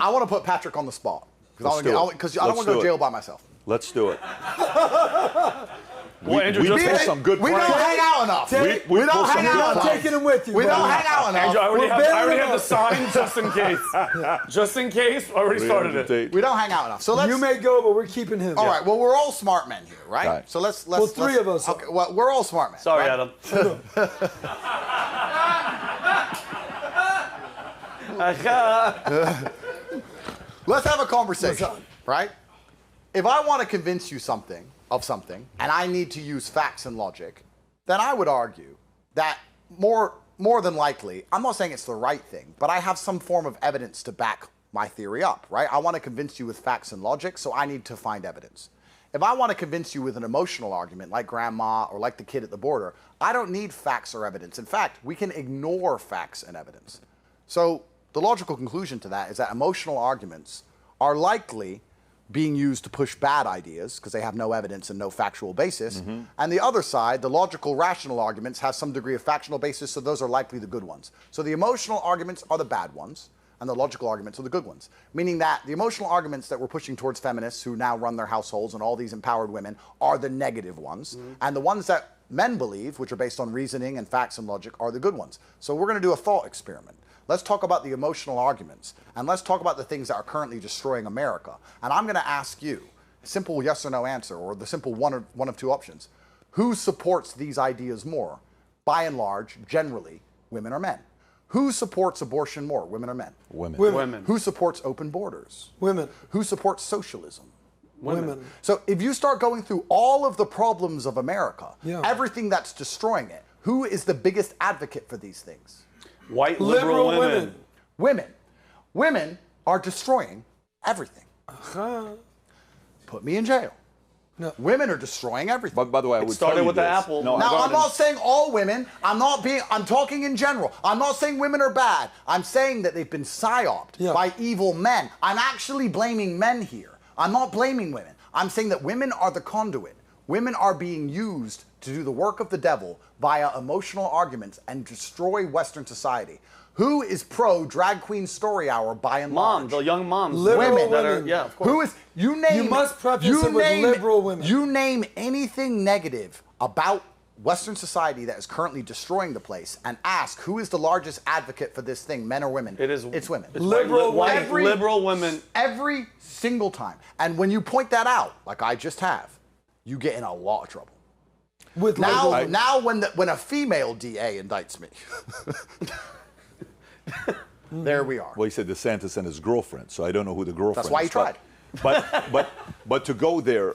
I want to put Patrick on the spot because I don't want to go to jail by myself. Let's do it. Well, Andrew, we pull some good we pranks. don't hang out enough. We don't hang out enough. Taking him with you. We don't hang out enough. Andrew, I already have the sign just in case. Just in case, I already started it. We don't hang out enough. So let's. You may go, but we're keeping him. All right. Well, we're all smart men here, right? Right. So let's. Well, three of us. Okay. Well, we're all smart men. Sorry, right? Adam. Let's have a conversation, right? If I want to convince you of something, and I need to use facts and logic, then I would argue that more than likely, I'm not saying it's the right thing, but I have some form of evidence to back my theory up, right? I want to convince you with facts and logic, so I need to find evidence. If I want to convince you with an emotional argument, like grandma or like the kid at the border, I don't need facts or evidence. In fact, we can ignore facts and evidence. So the logical conclusion to that is that emotional arguments are likely being used to push bad ideas because they have no evidence and no factual basis. Mm-hmm. And the other side, the logical, rational arguments, have some degree of factual basis, so those are likely the good ones. So the emotional arguments are the bad ones, and the logical arguments are the good ones. Meaning that the emotional arguments that we're pushing towards feminists who now run their households and all these empowered women are the negative ones. Mm-hmm. And the ones that men believe, which are based on reasoning and facts and logic, are the good ones. So we're going to do a thought experiment. Let's talk about the emotional arguments, and let's talk about the things that are currently destroying America. And I'm going to ask you a simple yes or no answer, or the simple one of two options. Who supports these ideas more? By and large, generally, women or men. Who supports abortion more, women or men? Women. Women. Who supports open borders? Women. Who supports socialism? Women. So if you start going through all of the problems of America, everything that's destroying it, who is the biggest advocate for these things? White liberal women. Women are destroying everything. Put me in jail. No. Women are destroying everything. But by the way, I would started with the apple. No, now, I'm not saying all women. I'm talking in general. I'm not saying women are bad. I'm saying that they've been psyoped by evil men. I'm actually blaming men here. I'm not blaming women. I'm saying that women are the conduit. Women are being used to do the work of the devil via emotional arguments and destroy Western society. Who is pro drag queen story hour by and large? The young moms. Women. That are, yeah, of course. Who is, you name. You must preface it with liberal women. You name anything negative about Western society that is currently destroying the place and ask who is the largest advocate for this thing, men or women? It's women. It's liberal women. Every single time. And when you point that out, like I just have, you get in a lot of trouble. With now when a female DA indicts me, there we are. Well, he said DeSantis and his girlfriend, so I don't know who the girlfriend is. That's why he tried. But to go there,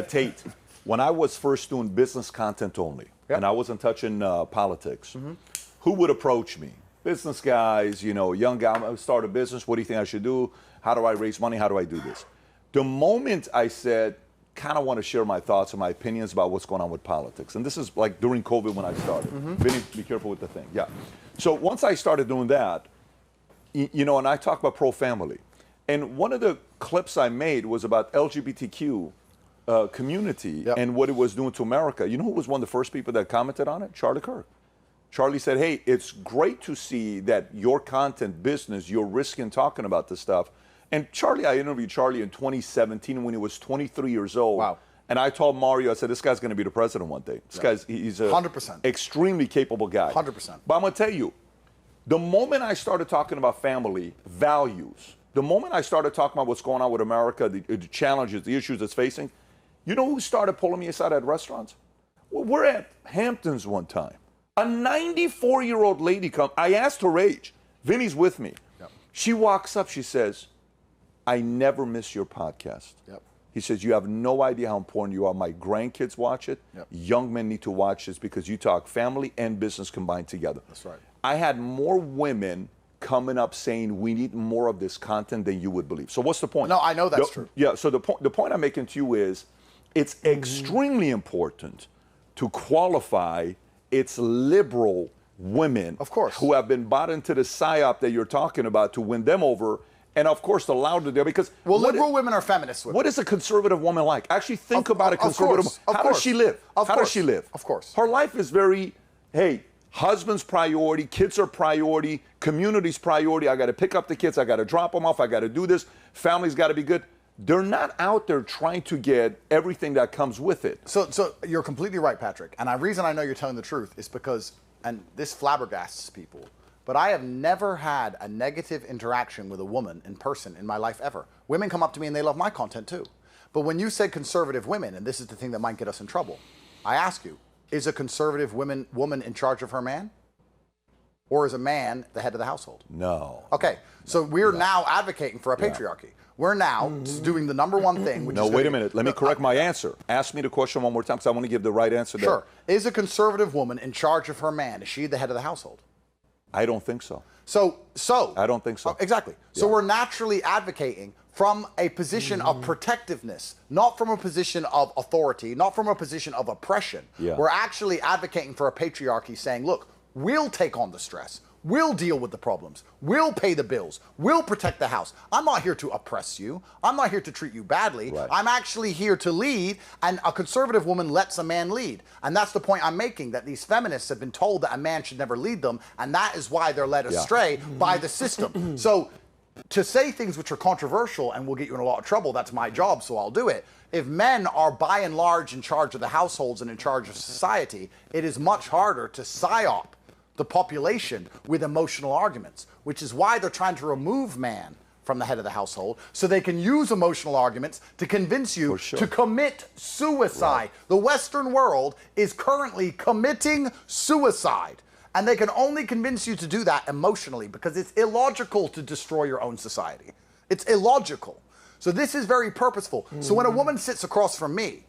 Tate, when I was first doing business content only, and I wasn't touching politics, who would approach me? Business guys, young guy, I start a business, what do you think I should do? How do I raise money? How do I do this? The moment I said, kind of want to share my thoughts and my opinions about what's going on with politics. And this is like during COVID when I started. Vinny, be careful with the thing. Yeah. So once I started doing that, and I talk about pro-family. And one of the clips I made was about LGBTQ community and what it was doing to America. You know who was one of the first people that commented on it? Charlie Kirk. Charlie said, hey, it's great to see that your content business, you're risking talking about this stuff. And Charlie, I interviewed Charlie in 2017 when he was 23 years old. Wow. And I told Mario, I said, this guy's going to be the president one day. He's a 100%. Extremely capable guy. 100%. But I'm going to tell you, the moment I started talking about family values, the moment I started talking about what's going on with America, the challenges, the issues it's facing, you know who started pulling me aside at restaurants? Well, we're at Hamptons one time. A 94-year-old lady comes. I asked her age. Vinny's with me. Yep. She walks up. She says, I never miss your podcast. Yep. He says, you have no idea how important you are. My grandkids watch it. Yep. Young men need to watch this because you talk family and business combined together. That's right. I had more women coming up saying we need more of this content than you would believe. So what's the point? No, I know that's true. Yeah, so the point I'm making to you is it's extremely important to qualify its liberal women, of course, who have been bought into the psyop that you're talking about to win them over. And of course, the Lauderdale, because liberal women are feminist women. What is a conservative woman like? Actually, think about a conservative woman. How does she live? How does she live? Of course, her life is very, hey, Husband's priority, kids are priority, community's priority. I got to pick up the kids, I got to drop them off, I got to do this. Family's got to be good. They're not out there trying to get everything that comes with it. So you're completely right, Patrick. And the reason I know you're telling the truth is because, and this flabbergasts people, but I have never had a negative interaction with a woman in person in my life ever. Women come up to me and they love my content too. But when you said conservative women, and this is the thing that might get us in trouble, I ask you, is a conservative woman in charge of her man? Or is a man the head of the household? No. Okay, so we're now advocating for a patriarchy. We're now doing the number one thing, which is... No, wait a minute. Let me correct my answer. Ask me the question one more time because I want to give the right answer there. Sure. Is a conservative woman in charge of her man? Is she the head of the household? I don't think so. So I don't think so. Exactly. So we're naturally advocating from a position of protectiveness, not from a position of authority, not from a position of oppression. Yeah. We're actually advocating for a patriarchy saying, look, we'll take on the stress. We'll deal with the problems. We'll pay the bills. We'll protect the house. I'm not here to oppress you. I'm not here to treat you badly. Right. I'm actually here to lead, and a conservative woman lets a man lead. And that's the point I'm making, that these feminists have been told that a man should never lead them, and that is why they're led astray by the system. So to say things which are controversial and will get you in a lot of trouble, that's my job, so I'll do it. If men are by and large in charge of the households and in charge of society, it is much harder to psyop the population with emotional arguments, which is why they're trying to remove man from the head of the household so they can use emotional arguments to convince you to commit suicide. Right. The Western world is currently committing suicide, and they can only convince you to do that emotionally because it's illogical to destroy your own society. It's illogical. So this is very purposeful. So when a woman sits across from me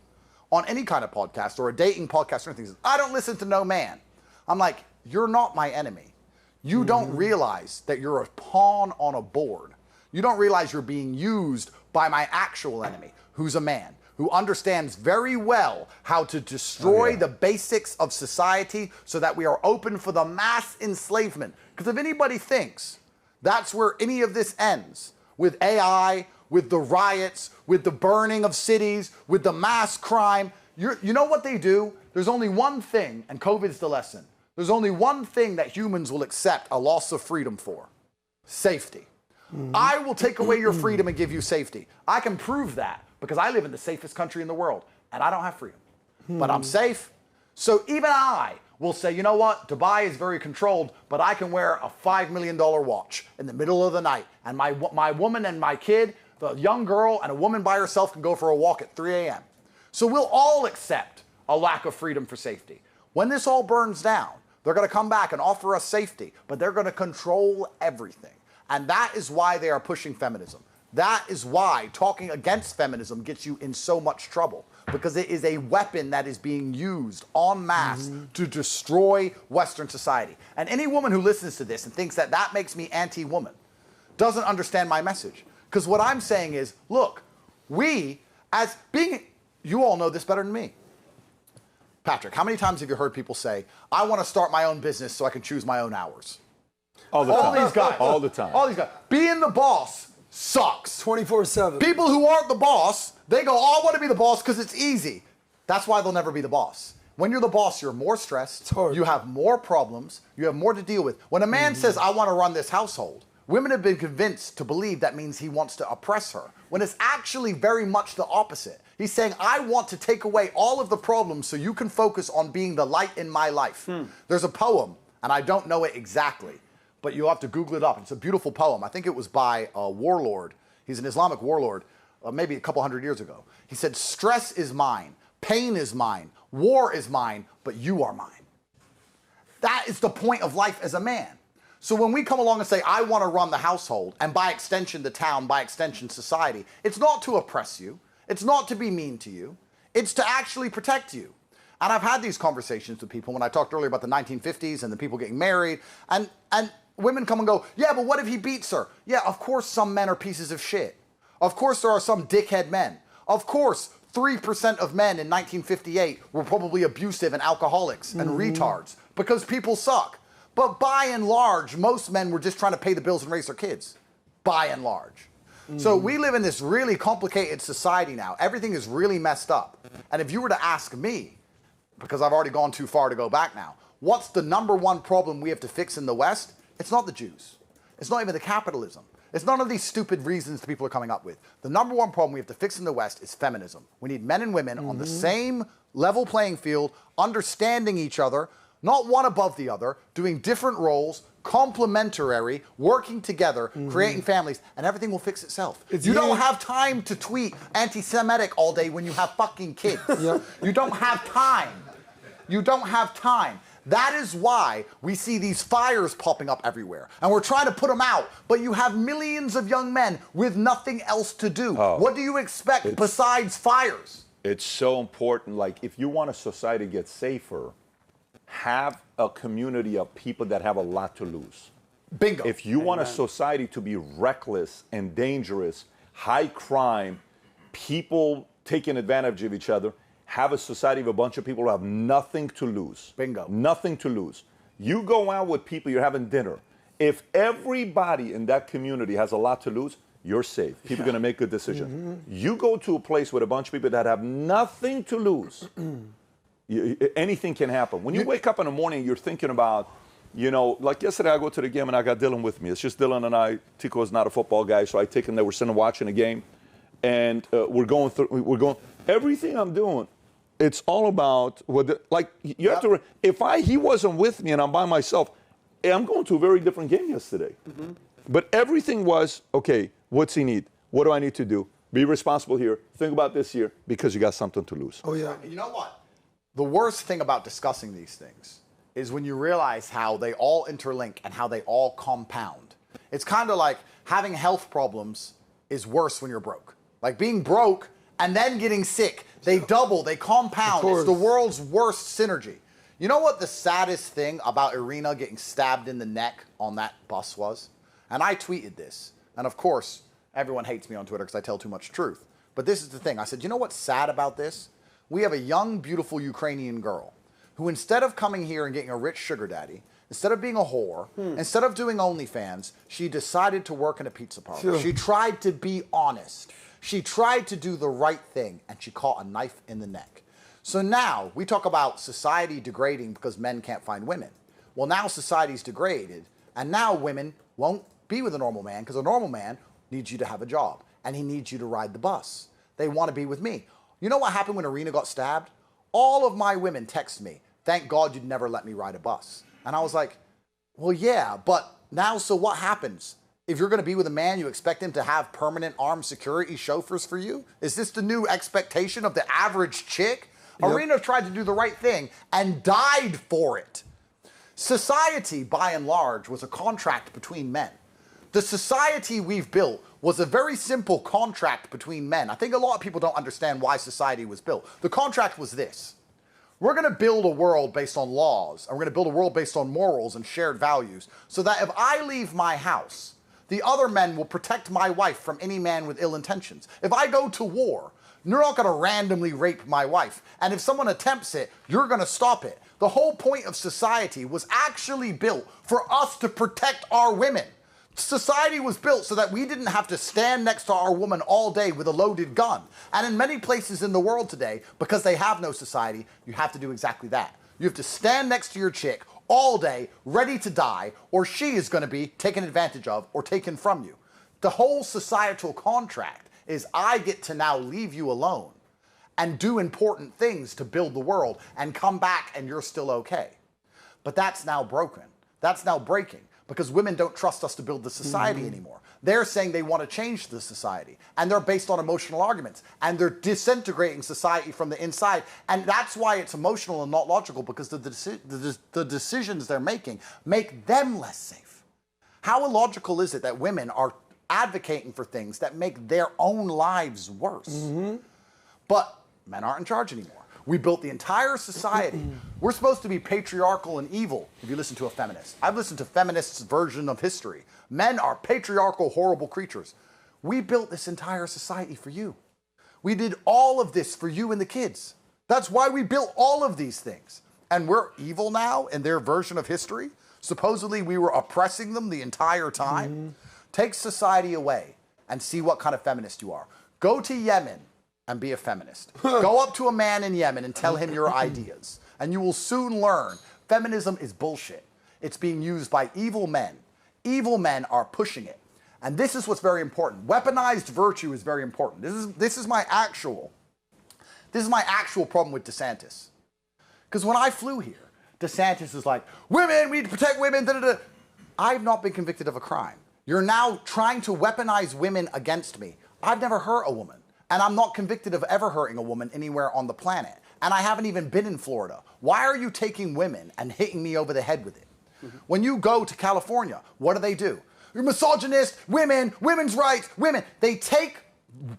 on any kind of podcast or a dating podcast or anything, says, I don't listen to no man. I'm like, you're not my enemy. You don't realize that you're a pawn on a board. You don't realize you're being used by my actual enemy, who's a man, who understands very well how to destroy the basics of society so that we are open for the mass enslavement. Because if anybody thinks that's where any of this ends, with AI, with the riots, with the burning of cities, with the mass crime, you know what they do? There's only one thing, and COVID's the lesson. There's only one thing that humans will accept a loss of freedom for: safety. I will take away your freedom and give you safety. I can prove that because I live in the safest country in the world and I don't have freedom, but I'm safe. So even I will say, you know what? Dubai is very controlled, but I can wear a $5 million watch in the middle of the night, and my woman and my kid, the young girl and a woman by herself, can go for a walk at 3 a.m. So we'll all accept a lack of freedom for safety. When this all burns down, they're going to come back and offer us safety, but they're going to control everything. And that is why they are pushing feminism. That is why talking against feminism gets you in so much trouble, because it is a weapon that is being used en masse to destroy Western society. And any woman who listens to this and thinks that that makes me anti-woman doesn't understand my message. Because what I'm saying is, look, we, as being, you all know this better than me. Patrick, how many times have you heard people say, I want to start my own business so I can choose my own hours? All the time. All these guys. All the time. All these guys. Being the boss sucks. 24/7. People who aren't the boss, they go, oh, I want to be the boss because it's easy. That's why they'll never be the boss. When you're the boss, you're more stressed. It's hard. You have more problems. You have more to deal with. When a man says, I want to run this household, women have been convinced to believe that means he wants to oppress her, when it's actually very much the opposite. He's saying, I want to take away all of the problems so you can focus on being the light in my life. There's a poem, and I don't know it exactly, but you'll have to Google it up. It's a beautiful poem. I think it was by a warlord. He's an Islamic warlord, maybe a couple hundred years ago. He said, stress is mine, pain is mine, war is mine, but you are mine. That is the point of life as a man. So when we come along and say, I want to run the household, and by extension the town, by extension society, it's not to oppress you. It's not to be mean to you. It's to actually protect you. And I've had these conversations with people when I talked earlier about the 1950s and the people getting married, and women come and go, yeah, but what if he beats her? Yeah, of course some men are pieces of shit. Of course there are some dickhead men. Of course 3% of men in 1958 were probably abusive and alcoholics and retards because people suck. But by and large, most men were just trying to pay the bills and raise their kids. By and large. So we live in this really complicated society now. Everything is really messed up. And if you were to ask me, because I've already gone too far to go back now, what's the number one problem we have to fix in the West? It's not the Jews. It's not even the capitalism. It's none of these stupid reasons that people are coming up with. The number one problem we have to fix in the West is feminism. We need men and women on the same level playing field, understanding each other, not one above the other, doing different roles, complementary, working together, creating families, and everything will fix itself. You don't have time to tweet anti-Semitic all day when you have fucking kids. You don't have time. You don't have time. That is why we see these fires popping up everywhere. And we're trying to put them out. But you have millions of young men with nothing else to do. What do you expect besides fires? It's so important. Like, if you want a society to get safer, have a community of people that have a lot to lose. Bingo. If you want a society to be reckless and dangerous, high crime, people taking advantage of each other, have a society of a bunch of people who have nothing to lose. Bingo. Nothing to lose. You go out with people, you're having dinner. If everybody in that community has a lot to lose, you're safe. People are going to make good decisions. You go to a place with a bunch of people that have nothing to lose. Anything can happen. When you wake up in the morning, you're thinking about, you know, like yesterday I go to the game and I got Dylan with me. It's just Dylan and I. Tico's not a football guy, so I take him there. We're sitting watching a game, and we're going. Everything I'm doing, it's all about you have to. If he wasn't with me and I'm by myself, I'm going to a very different game yesterday. But everything was okay. What's he need? What do I need to do? Be responsible here. Think about this here because you got something to lose. Oh yeah. You know what? The worst thing about discussing these things is when you realize how they all interlink and how they all compound. It's kind of like having health problems is worse when you're broke. Like being broke and then getting sick. They double, they compound. It's the world's worst synergy. You know what the saddest thing about Irina getting stabbed in the neck on that bus was? And I tweeted this. And of course, everyone hates me on Twitter because I tell too much truth. But this is the thing. I said, you know what's sad about this? We have a young, beautiful Ukrainian girl who, instead of coming here and getting a rich sugar daddy, instead of being a whore, instead of doing OnlyFans, she decided to work in a pizza parlor. She tried to be honest. She tried to do the right thing, and she caught a knife in the neck. So now we talk about society degrading because men can't find women. Well, now society's degraded, and now women won't be with a normal man because a normal man needs you to have a job, and he needs you to ride the bus. They want to be with me. You know what happened when Irina got stabbed? All of my women text me, thank God you'd never let me ride a bus. And I was like, well, yeah, but now, so what happens? If you're going to be with a man, you expect him to have permanent armed security chauffeurs for you? Is this the new expectation of the average chick? Irina tried to do the right thing and died for it. Society, by and large, was a contract between men. The society we've built was a very simple contract between men. I think a lot of people don't understand why society was built. The contract was this. We're going to build a world based on laws, and we're going to build a world based on morals and shared values, so that if I leave my house, the other men will protect my wife from any man with ill intentions. If I go to war, you're not going to randomly rape my wife. And if someone attempts it, you're going to stop it. The whole point of society was actually built for us to protect our women. Society was built so that we didn't have to stand next to our woman all day with a loaded gun. And in many places in the world today, because they have no society, you have to do exactly that. You have to stand next to your chick all day, ready to die, or she is going to be taken advantage of or taken from you. The whole societal contract is I get to now leave you alone and do important things to build the world and come back and you're still okay. But that's now broken. That's now breaking. Because women don't trust us to build the society anymore. They're saying they want to change the society. And they're based on emotional arguments. And they're disintegrating society from the inside. And that's why it's emotional and not logical, because the decisions they're making make them less safe. How illogical is it that women are advocating for things that make their own lives worse? But men aren't in charge anymore. We built the entire society. We're supposed to be patriarchal and evil, if you listen to a feminist. I've listened to feminists' version of history. Men are patriarchal, horrible creatures. We built this entire society for you. We did all of this for you and the kids. That's why we built all of these things. And we're evil now in their version of history? Supposedly we were oppressing them the entire time? Take society away and see what kind of feminist you are. Go to Yemen and be a feminist. Go up to a man in Yemen and tell him your ideas. And you will soon learn Feminism is bullshit. It's being used by evil men. Evil men are pushing it. And this is what's very important. Weaponized virtue is very important. This is my actual problem with DeSantis. Because when I flew here, DeSantis is like, women, we need to protect women, da-da-da. I've not been convicted of a crime. You're now trying to weaponize women against me. I've never hurt a woman. And I'm not convicted of ever hurting a woman anywhere on the planet. And I haven't even been in Florida. Why are you taking women and hitting me over the head with it? When you go to California, what do? You're misogynist, women, women's rights, women. They take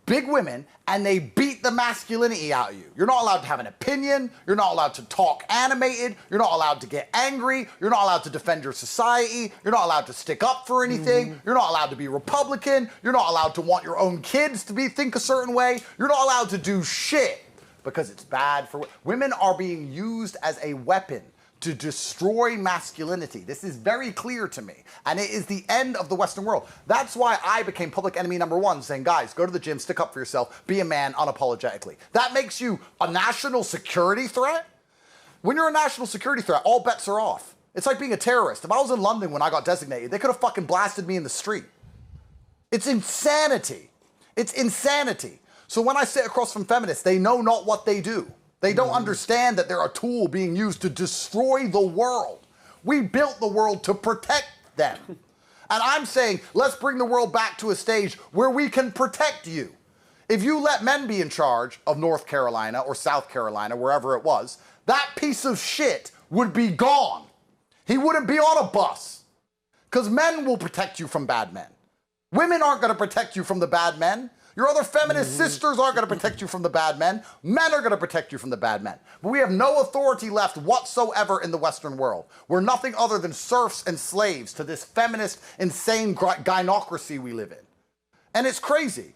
big women and they beat the masculinity out of you. You're not allowed to have an opinion. You're not allowed to talk animated. You're not allowed to get angry. You're not allowed to defend your society. You're not allowed to stick up for anything. You're not allowed to be Republican. You're not allowed to want your own kids to think a certain way. You're not allowed to do shit because it's bad for women. Are being used as a weapon to destroy masculinity. This is very clear to me. And it is the end of the Western world. That's why I became public enemy number one, saying, guys, go to the gym, stick up for yourself, be a man unapologetically. That makes you a national security threat? When you're a national security threat, all bets are off. It's like being a terrorist. If I was in London when I got designated, they could have fucking blasted me in the street. It's insanity. It's insanity. So when I sit across from feminists, they know not what they do. They don't understand that they're a tool being used to destroy the world. We built the world to protect them. And I'm saying, let's bring the world back to a stage where we can protect you. If you let men be in charge of North Carolina or South Carolina, wherever it was, that piece of shit would be gone. He wouldn't be on a bus. Because men will protect you from bad men. Women aren't going to protect you from the bad men. Your other feminist sisters aren't going to protect you from the bad men. Men are going to protect you from the bad men. But we have no authority left whatsoever in the Western world. We're nothing other than serfs and slaves to this feminist, insane gynocracy we live in. And it's crazy.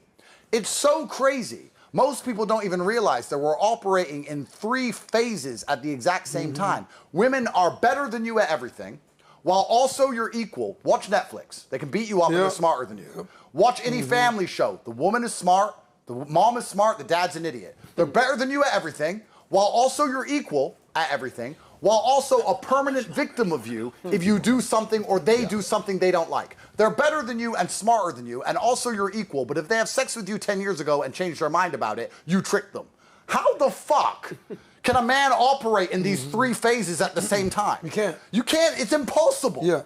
It's so crazy. Most people don't even realize that we're operating in 3 phases at the exact same time. Women are better than you at everything, while also you're equal. Watch Netflix. They can beat you up and they're smarter than you. Watch any family show. The woman is smart, the mom is smart, the dad's an idiot. They're better than you at everything, while also you're equal at everything, while also a permanent victim of you if you do something or they do something they don't like. They're better than you and smarter than you, and also you're equal, but if they have sex with you 10 years ago and changed their mind about it, you tricked them. How the fuck can a man operate in these 3 phases at the same time? You can't. You can't. It's impossible. Yeah.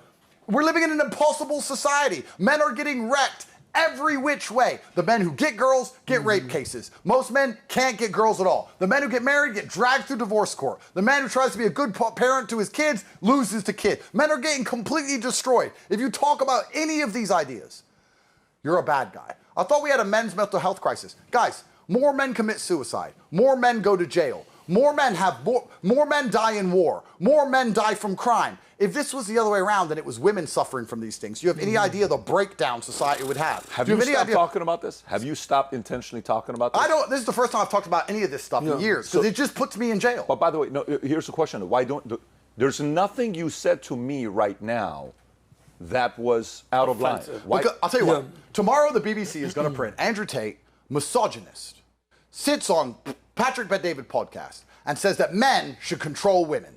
We're living in an impossible society. Men are getting wrecked every which way. The men who get girls get rape cases. Most men can't get girls at all. The men who get married get dragged through divorce court. The man who tries to be a good parent to his kids loses to kid. Men are getting completely destroyed. If you talk about any of these ideas, you're a bad guy. I thought we had a men's mental health crisis. Guys, more men commit suicide. More men go to jail. More men die in war. More men die from crime. If this was the other way around, then it was women suffering from these things. Do you have any idea the breakdown society would have? Have you stopped talking about this? Have you stopped intentionally talking about this? This is the first time I've talked about any of this stuff in years, because it just puts me in jail. But by the way, no, here's the question. There's nothing you said to me right now that was out of line. Why? I'll tell you what. Tomorrow the BBC is going to print Andrew Tate, misogynist, sits on Patrick Bet-David podcast and says that men should control women.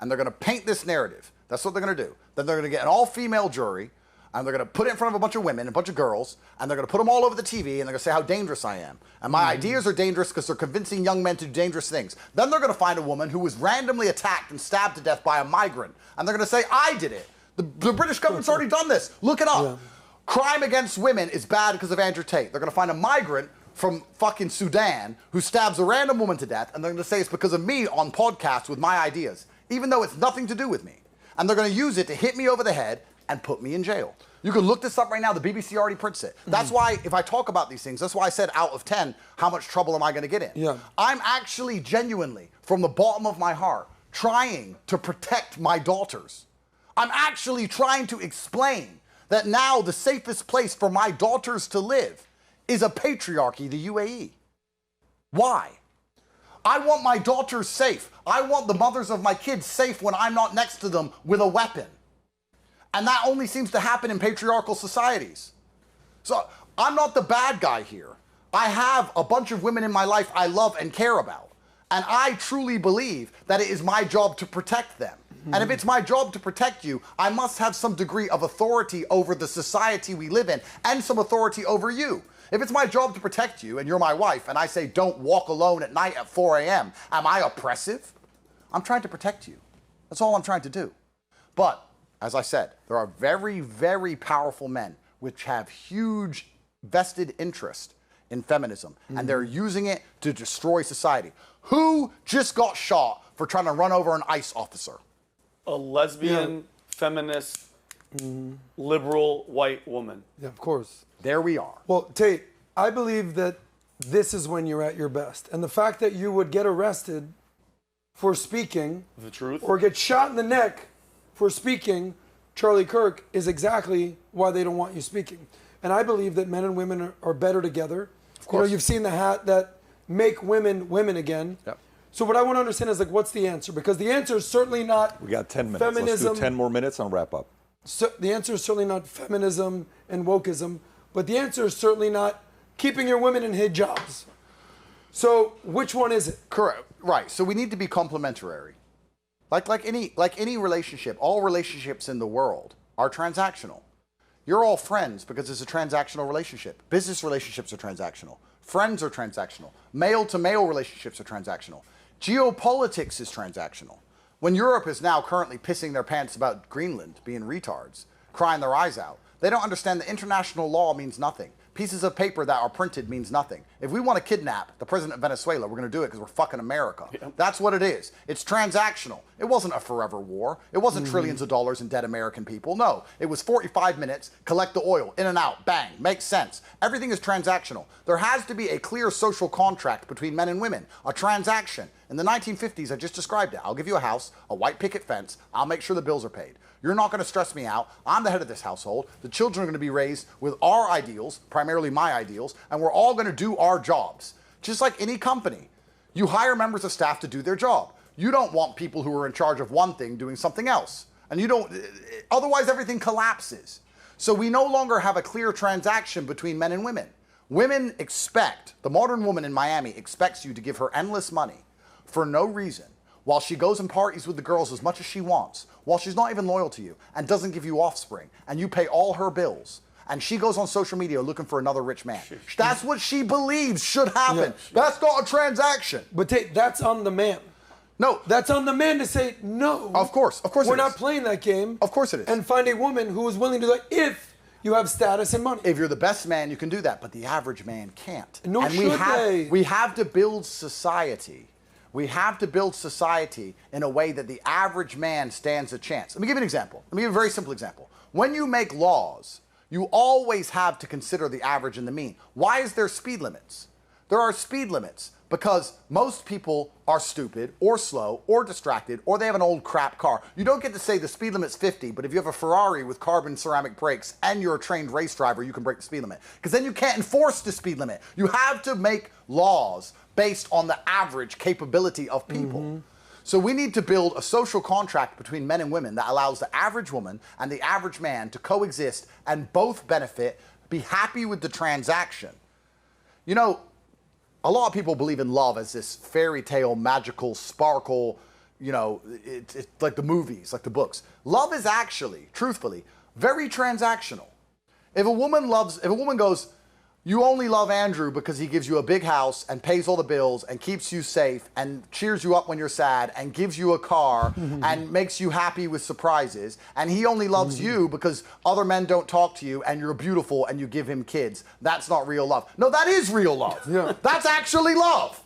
And they're going to paint this narrative. That's what they're going to do. Then they're going to get an all-female jury, and they're going to put it in front of a bunch of women, a bunch of girls, and they're going to put them all over the TV, and they're going to say how dangerous I am. And my ideas are dangerous because they're convincing young men to do dangerous things. Then they're going to find a woman who was randomly attacked and stabbed to death by a migrant, and they're going to say, I did it. The British government's already done this. Look it up. Crime against women is bad because of Andrew Tate. They're going to find a migrant from fucking Sudan who stabs a random woman to death, and they're going to say it's because of me on podcasts with my ideas, even though it's nothing to do with me. And they're going to use it to hit me over the head and put me in jail. You can look this up right now. The BBC already prints it. That's why, if I talk about these things, that's why I said out of 10, how much trouble am I going to get in? Yeah. I'm actually genuinely, from the bottom of my heart, trying to protect my daughters. I'm actually trying to explain that now the safest place for my daughters to live is a patriarchy, the UAE. Why? I want my daughters safe. I want the mothers of my kids safe when I'm not next to them with a weapon. And that only seems to happen in patriarchal societies. So I'm not the bad guy here. I have a bunch of women in my life I love and care about. And I truly believe that it is my job to protect them. And if it's my job to protect you, I must have some degree of authority over the society we live in and some authority over you. If it's my job to protect you and you're my wife and I say don't walk alone at night at 4 a.m., am I oppressive? I'm trying to protect you. That's all I'm trying to do. But, as I said, there are very, very powerful men which have huge vested interest in feminism, and they're using it to destroy society. Who just got shot for trying to run over an ICE officer? A lesbian, feminist, liberal white woman. Yeah, of course. There we are. Well, Tate, I believe that this is when you're at your best. And the fact that you would get arrested for speaking The truth. or get shot in the neck for speaking Charlie Kirk is exactly why they don't want you speaking. And I believe that men and women are better together. Of course. You know, you've seen the hat that make women women again. Yep. So what I want to understand is, like, what's the answer? Because the answer is certainly not We got 10 minutes. feminism. Let's do 10 more minutes and wrap up. So the answer is certainly not feminism and wokeism, but the answer is certainly not keeping your women in hijabs. So which one is it? Correct. Right. So we need to be complementary. Like any relationship, all relationships in the world are transactional. You're all friends because it's a transactional relationship. Business relationships are transactional. Friends are transactional. Male-to-male relationships are transactional. Geopolitics is transactional. When Europe is now currently pissing their pants about Greenland being retards, crying their eyes out, they don't understand that international law means nothing. Pieces of paper that are printed means nothing. If we want to kidnap the president of Venezuela, we're going to do it because we're fucking America. Yeah. That's what it is. It's transactional. It wasn't a forever war. It wasn't trillions of dollars in dead American people. No, it was 45 minutes, collect the oil, in and out, bang, makes sense. Everything is transactional. There has to be a clear social contract between men and women, a transaction. In the 1950s, I just described it. I'll give you a house, a white picket fence, I'll make sure the bills are paid. You're not going to stress me out. I'm the head of this household. The children are going to be raised with our ideals, primarily my ideals, and we're all going to do our jobs. Just like any company. You hire members of staff to do their job. You don't want people who are in charge of one thing doing something else. And you don't, otherwise everything collapses. So we no longer have a clear transaction between men and women. Women expect, the modern woman in Miami expects you to give her endless money for no reason, while she goes and parties with the girls as much as she wants, while she's not even loyal to you and doesn't give you offspring, and you pay all her bills, and she goes on social media looking for another rich man. That's what she believes should happen. Yeah. That's not a transaction. But that's on the man. No. That's on the man to say no. Of course We're not playing that game. Of course it is. And find a woman who is willing to do that if you have status and money. If you're the best man, you can do that, but the average man can't. Nor and should they. We have to build society. We have to build society in a way that the average man stands a chance. Let me give you an example. Let me give you a very simple example. When you make laws, you always have to consider the average and the mean. Why is there speed limits? There are speed limits because most people are stupid or slow or distracted or they have an old crap car. You don't get to say the speed limit's 50, but if you have a Ferrari with carbon ceramic brakes and you're a trained race driver, you can break the speed limit. Because then you can't enforce the speed limit. You have to make laws based on the average capability of people. So we need to build a social contract between men and women that allows the average woman and the average man to coexist and both benefit, be happy with the transaction. You know, a lot of people believe in love as this fairy tale, magical, sparkle, you know, it's like the movies, like the books. Love is actually, truthfully, very transactional. If a woman goes, you only love Andrew because he gives you a big house and pays all the bills and keeps you safe and cheers you up when you're sad and gives you a car and makes you happy with surprises, and he only loves you because other men don't talk to you and you're beautiful and you give him kids. That's not real love. No, that is real love. Yeah. That's actually love,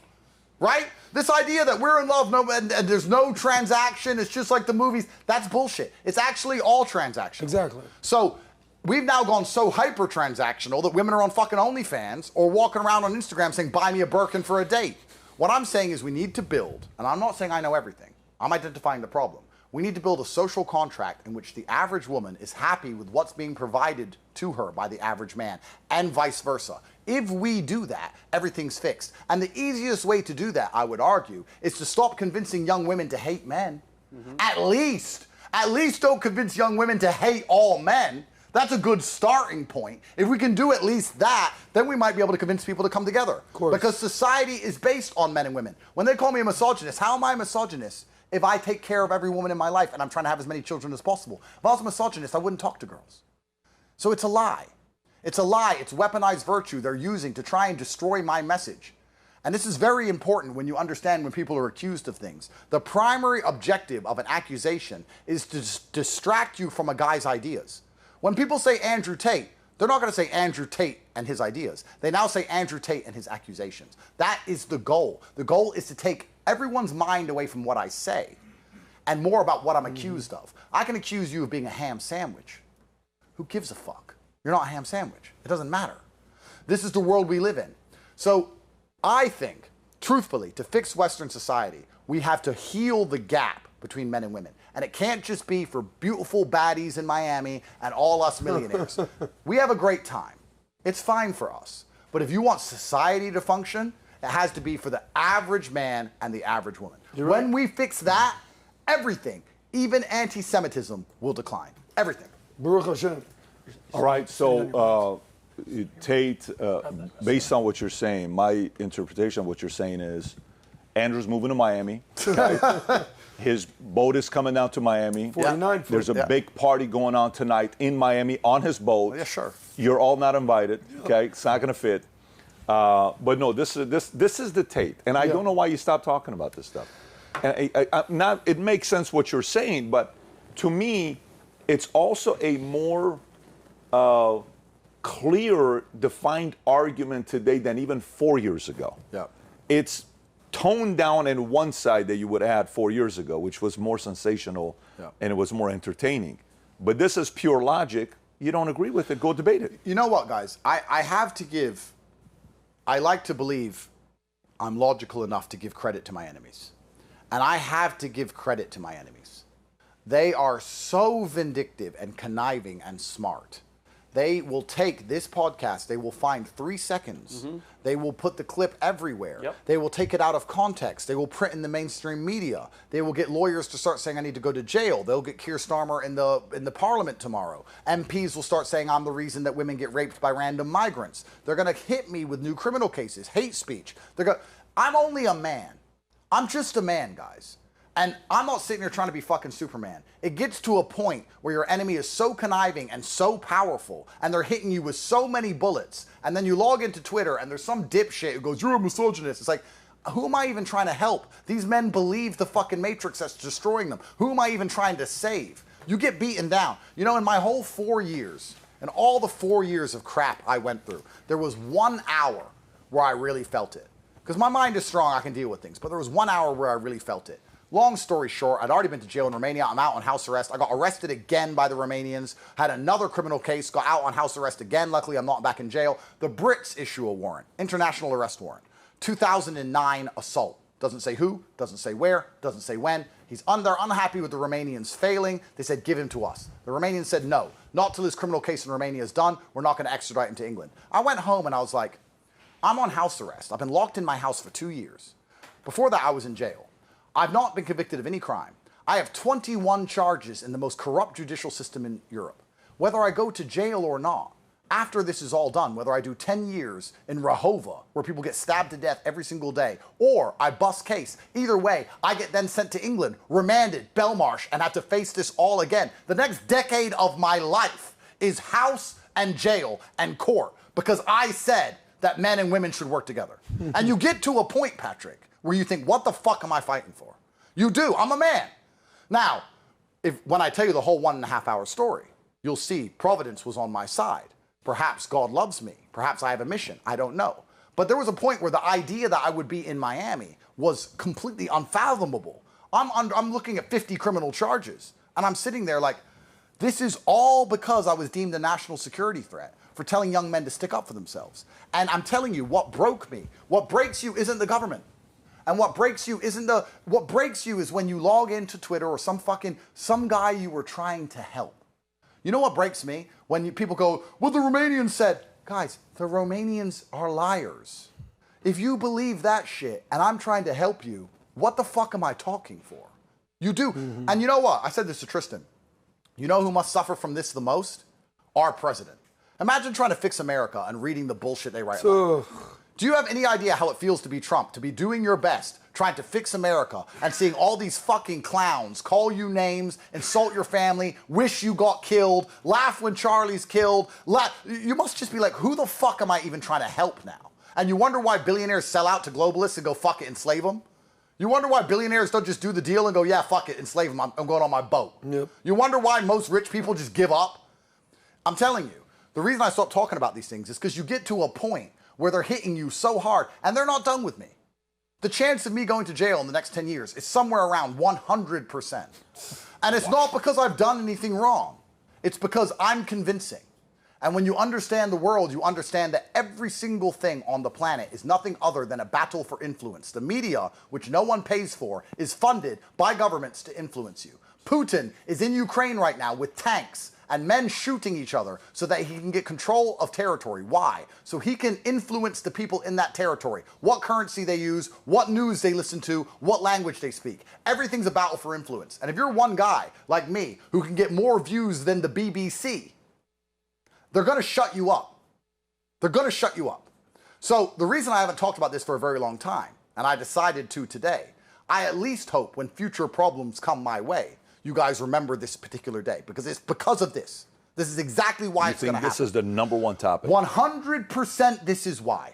right? This idea that we're in love and there's no transaction, it's just like the movies, that's bullshit. It's actually all transactional. Exactly. So we've now gone so hyper-transactional that women are on fucking OnlyFans or walking around on Instagram saying, buy me a Birkin for a date. What I'm saying is we need to build, and I'm not saying I know everything, I'm identifying the problem. We need to build a social contract in which the average woman is happy with what's being provided to her by the average man, and vice versa. If we do that, everything's fixed. And the easiest way to do that, I would argue, is to stop convincing young women to hate men. At least don't convince young women to hate all men. That's a good starting point. If we can do at least that, then we might be able to convince people to come together. Of course. Because society is based on men and women. When they call me a misogynist, how am I a misogynist? if I take care of every woman in my life and I'm trying to have as many children as possible. If I was a misogynist, I wouldn't talk to girls. So it's a lie. It's a lie. It's weaponized virtue they're using to try and destroy my message. And this is very important when you understand when people are accused of things. The primary objective of an accusation is to distract you from a guy's ideas. When people say Andrew Tate, they're not going to say Andrew Tate and his ideas. They now say Andrew Tate and his accusations. That is the goal. The goal is to take everyone's mind away from what I say and more about what I'm accused of. I can accuse you of being a ham sandwich. Who gives a fuck? You're not a ham sandwich. It doesn't matter. This is the world we live in. So I think, truthfully, to fix Western society, we have to heal the gap between men and women. And it can't just be for beautiful baddies in Miami and all us millionaires. We have a great time. It's fine for us. But if you want society to function, it has to be for the average man and the average woman. When we fix that, everything, even anti-Semitism, will decline. Everything. Baruch Hashem. All right, so Tate, based on what you're saying, my interpretation of what you're saying is Andrew's moving to Miami. Right? His boat is coming down to Miami. 49 foot. There's a big party going on tonight in Miami on his boat. Yeah, sure. You're all not invited. Okay, it's not going to fit. But no, this is the Tate, and I don't know why you stopped talking about this stuff. And it makes sense what you're saying, but to me, it's also a more clear, defined argument today than even 4 years ago. Yeah. It's toned down in one side that you would have had 4 years ago, which was more sensational and it was more entertaining. But this is pure logic. You don't agree with it, go debate it. You know what, guys? I like to believe I'm logical enough to give credit to my enemies. And I have to give credit to my enemies. They are so vindictive and conniving and smart. They will take this podcast, they will find 3 seconds. They will put the clip everywhere. They will take it out of context. They will print in the mainstream media. They will get lawyers to start saying I need to go to jail. They'll get Keir Starmer in the parliament tomorrow. MPs will start saying I'm the reason that women get raped by random migrants. They're going to hit me with new criminal cases, hate speech. I'm only a man. I'm just a man, guys. And I'm not sitting here trying to be fucking Superman. It gets to a point where your enemy is so conniving and so powerful, and they're hitting you with so many bullets, and then you log into Twitter, and there's some dipshit who goes, you're a misogynist. It's like, who am I even trying to help? These men believe the fucking matrix that's destroying them. Who am I even trying to save? You get beaten down. You know, in my whole 4 years, and all the 4 years of crap I went through, there was 1 hour where I really felt it. Because my mind is strong, I can deal with things, but there was 1 hour where I really felt it. Long story short, I'd already been to jail in Romania. I'm out on house arrest. I got arrested again by the Romanians, had another criminal case, got out on house arrest again. Luckily, I'm not back in jail. The Brits issue a warrant, international arrest warrant. 2009 assault. Doesn't say who, doesn't say where, doesn't say when. They're unhappy with the Romanians failing. They said, give him to us. The Romanians said, no, not till his criminal case in Romania is done. We're not going to extradite him to England. I went home and I was like, I'm on house arrest. I've been locked in my house for 2 years. Before that, I was in jail. I've not been convicted of any crime. I have 21 charges in the most corrupt judicial system in Europe. Whether I go to jail or not, after this is all done, whether I do 10 years in Rahova, where people get stabbed to death every single day, or I bust case, either way, I get then sent to England, remanded, Belmarsh, and have to face this all again. The next decade of my life is house and jail and court, because I said that men and women should work together. And you get to a point, Patrick, where you think, what the fuck am I fighting for? You do. I'm a man. Now, when I tell you the whole 1.5 hour story, you'll see Providence was on my side. Perhaps God loves me. Perhaps I have a mission. I don't know. But there was a point where the idea that I would be in Miami was completely unfathomable. I'm looking at 50 criminal charges, and I'm sitting there like, this is all because I was deemed a national security threat for telling young men to stick up for themselves. And I'm telling you, what broke me, what breaks you isn't the government. And what breaks you what breaks you is when you log into Twitter or some guy you were trying to help. You know what breaks me? When people go, well, the Romanians said, guys, the Romanians are liars. If you believe that shit and I'm trying to help you, what the fuck am I talking for? You do. And you know what? I said this to Tristan. You know who must suffer from this the most? Our president. Imagine trying to fix America and reading the bullshit they write about. Do you have any idea how it feels to be Trump, to be doing your best, trying to fix America, and seeing all these fucking clowns call you names, insult your family, wish you got killed, laugh when Charlie's killed? You must just be like, who the fuck am I even trying to help now? And you wonder why billionaires sell out to globalists and go, fuck it, enslave them? You wonder why billionaires don't just do the deal and go, yeah, fuck it, enslave them, I'm going on my boat. Yep. You wonder why most rich people just give up? I'm telling you, the reason I stopped talking about these things is because you get to a point where they're hitting you so hard, and they're not done with me. The chance of me going to jail in the next 10 years is somewhere around 100%. And it's not because I've done anything wrong. It's because I'm convincing. And when you understand the world, you understand that every single thing on the planet is nothing other than a battle for influence. The media, which no one pays for, is funded by governments to influence you. Putin is in Ukraine right now with tanks and men shooting each other so that he can get control of territory. Why? So he can influence the people in that territory. What currency they use, what news they listen to, what language they speak. Everything's a battle for influence. And if you're one guy like me who can get more views than the BBC, they're gonna shut you up. They're gonna shut you up. So the reason I haven't talked about this for a very long time, and I decided to today, I at least hope when future problems come my way, you guys remember this particular day, because it's because of this. This is exactly why it's going to happen. This is the number one topic. 100% this is why.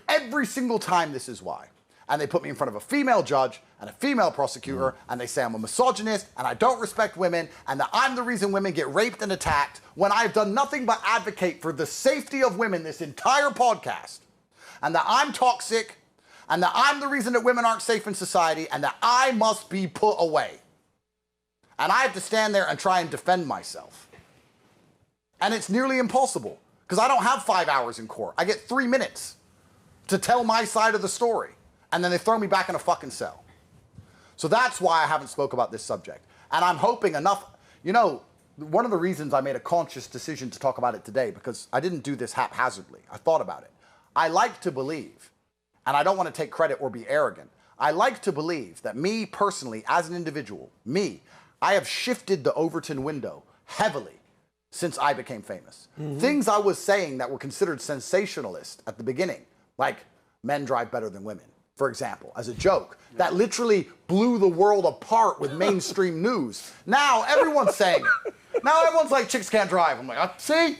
Every single time this is why. And they put me in front of a female judge and a female prosecutor, and they say I'm a misogynist and I don't respect women and that I'm the reason women get raped and attacked, when I've done nothing but advocate for the safety of women this entire podcast, and that I'm toxic, and that I'm the reason that women aren't safe in society, and that I must be put away. And I have to stand there and try and defend myself. And it's nearly impossible, because I don't have 5 hours in court. I get 3 minutes to tell my side of the story. And then they throw me back in a fucking cell. So that's why I haven't spoke about this subject. And I'm hoping enough, you know, one of the reasons I made a conscious decision to talk about it today, because I didn't do this haphazardly. I thought about it. I like to believe, and I don't want to take credit or be arrogant, I like to believe that me personally, as an individual, I have shifted the Overton window heavily since I became famous. Things I was saying that were considered sensationalist at the beginning, like men drive better than women, for example, as a joke, that literally blew the world apart with mainstream news. Now everyone's saying it. Now everyone's like, chicks can't drive. I'm like, see?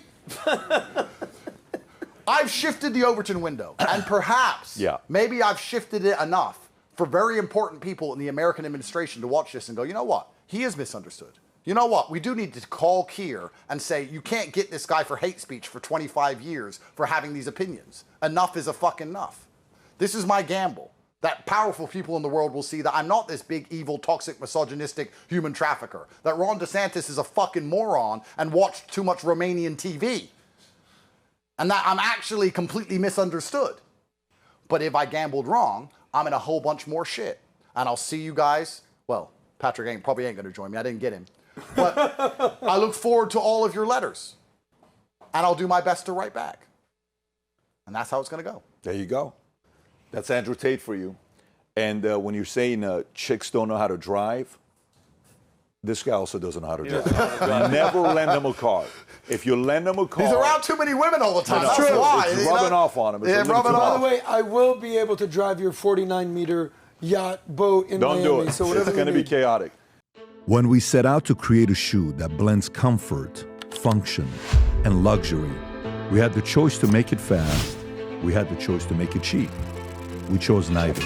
I've shifted the Overton window, and perhaps, maybe I've shifted it enough for very important people in the American administration to watch this and go, you know what? He is misunderstood. You know what? We do need to call Keir and say, you can't get this guy for hate speech for 25 years for having these opinions. Enough is a fucking enough. This is my gamble. That powerful people in the world will see that I'm not this big, evil, toxic, misogynistic human trafficker. That Ron DeSantis is a fucking moron and watched too much Romanian TV. And that I'm actually completely misunderstood. But if I gambled wrong, I'm in a whole bunch more shit. And I'll see you guys, well, Patrick probably ain't going to join me. I didn't get him. But I look forward to all of your letters. And I'll do my best to write back. And that's how it's going to go. There you go. That's Andrew Tate for you. And when you're saying chicks don't know how to drive, this guy also doesn't know how to drive. Never lend him a car. If you lend him a car... He's around too many women all the time. That's why. It's rubbing off on him. Yeah, rubbing off. By the way, I will be able to drive your 49-meter yacht boat in Miami. Don't do it. So it's going to be chaotic. When we set out to create a shoe that blends comfort, function, and luxury, we had the choice to make it fast. We had the choice to make it cheap. We chose neither.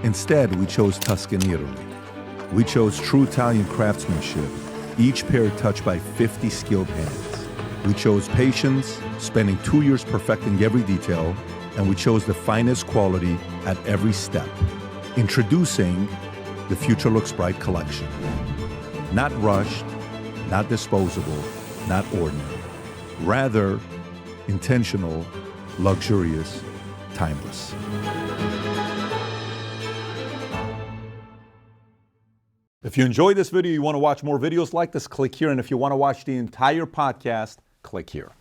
Instead, we chose Tuscany, Italy. We chose true Italian craftsmanship, each pair touched by 50 skilled hands. We chose patience, spending 2 years perfecting every detail, and we chose the finest quality at every step. Introducing the Future Looks Bright collection. Not rushed, not disposable, not ordinary. Rather, intentional, luxurious, timeless. If you enjoyed this video, you want to watch more videos like this, click here. And if you want to watch the entire podcast, click here.